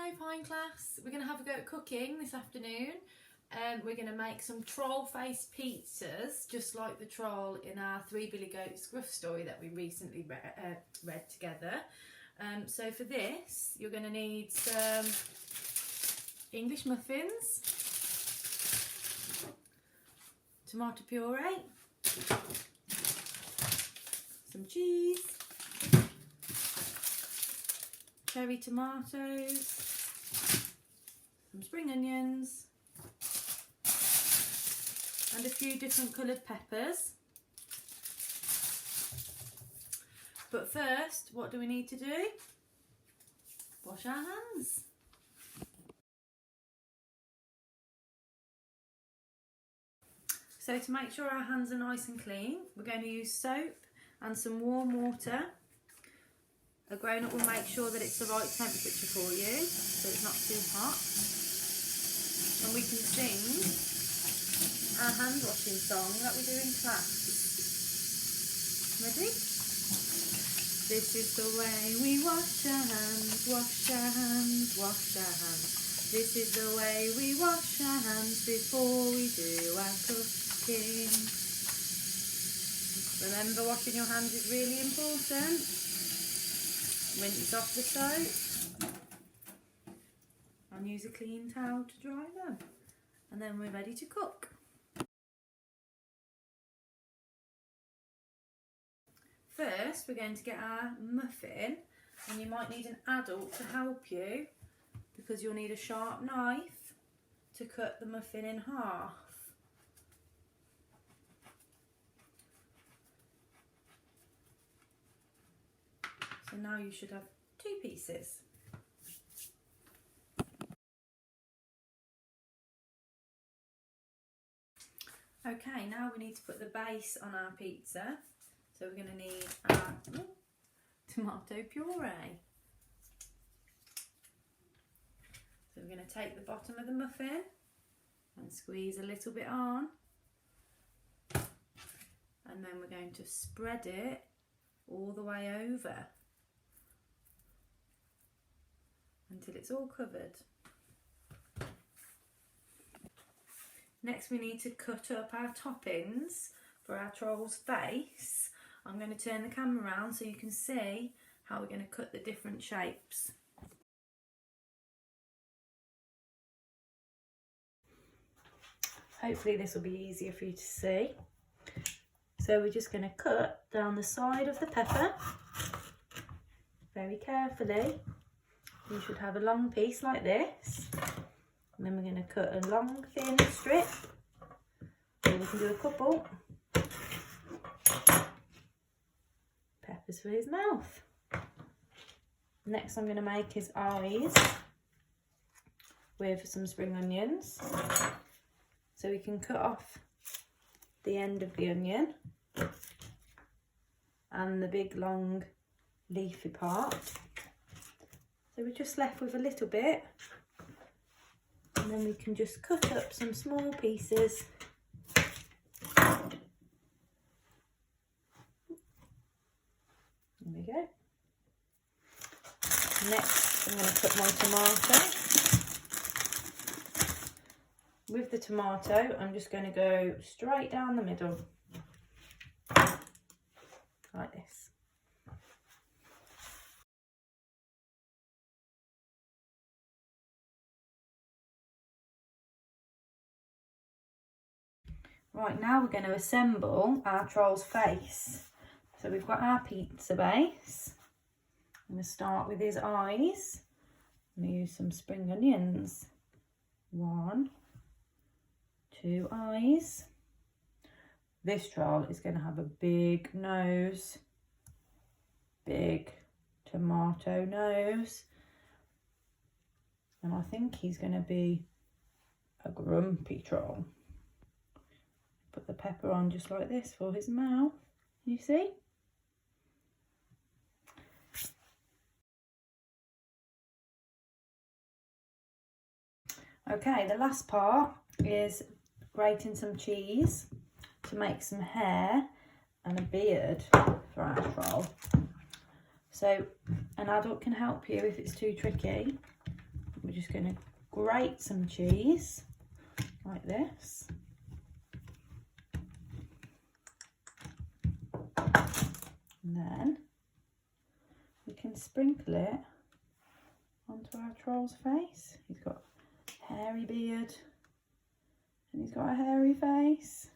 Hello fine class, we're going to have a go at cooking this afternoon. We're going to make some troll face pizzas, just like the troll in our Three Billy Goats Gruff story that we recently read together. So for this you're going to need some English muffins, tomato puree, some cheese, cherry tomatoes, some spring onions and a few different coloured peppers. But first, what do we need to do? Wash our hands. So to make sure our hands are nice and clean, we're going to use soap and some warm water. A grown-up will make sure that it's the right temperature for you, so it's not too hot. And we can sing our hand washing song that we do in class. Ready? This is the way we wash our hands, wash our hands, wash our hands. This is the way we wash our hands before we do our cooking. Remember, washing your hands is really important. Rinse off the soap and use a clean towel to dry them, and then we're ready to cook. First we're going to get our muffin, and you might need an adult to help you because you'll need a sharp knife to cut the muffin in half. So now you should have two pieces. Okay, now we need to put the base on our pizza. So we're going to need our tomato puree. So we're going to take the bottom of the muffin and squeeze a little bit on. And then we're going to spread it all the way over until it's all covered. Next we need to cut up our toppings for our troll's face. I'm going to turn the camera around so you can see how we're going to cut the different shapes. Hopefully this will be easier for you to see. So we're just going to cut down the side of the pepper very carefully. You should have a long piece like this, and then we're going to cut a long thin strip, and we can do a couple. Peppers for his mouth. Next I'm going to make his eyes with some spring onions. So we can cut off the end of the onion and the big long leafy part. So we're just left with a little bit, and then we can just cut up some small pieces. There we go. Next I'm going to cut my tomato. With the tomato I'm just going to go straight down the middle, like this. Right, now we're going to assemble our troll's face. So we've got our pizza base. I'm going to start with his eyes. I'm going to use some spring onions. 1, 2 eyes. This troll is going to have a big nose, big tomato nose, and I think he's going to be a grumpy troll. Put the pepper on just like this for his mouth, you see? Okay, the last part is grating some cheese to make some hair and a beard for our troll. So an adult can help you if it's too tricky. we're just going to grate some cheese like this. And then we can sprinkle it onto our troll's face. He's got a hairy beard and he's got a hairy face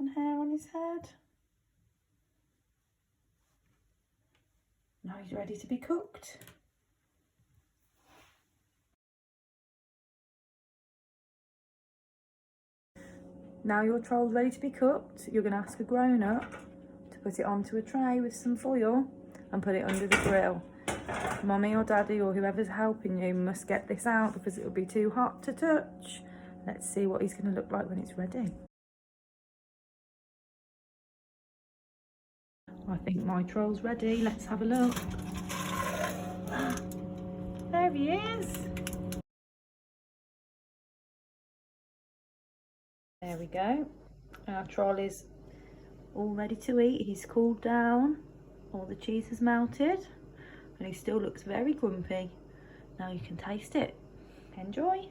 and hair on his head. Now he's ready to be cooked. Now your troll's ready to be cooked. You're going to ask a grown-up to put it onto a tray with some foil and put it under the grill. Mummy or daddy or whoever's helping you must get this out because it'll be too hot to touch. Let's see what he's going to look like when it's ready. I think my troll's ready. Let's have a look. There he is. There we go. Our troll is all ready to eat. He's cooled down. All the cheese has melted. And he still looks very grumpy. Now you can taste it. Enjoy.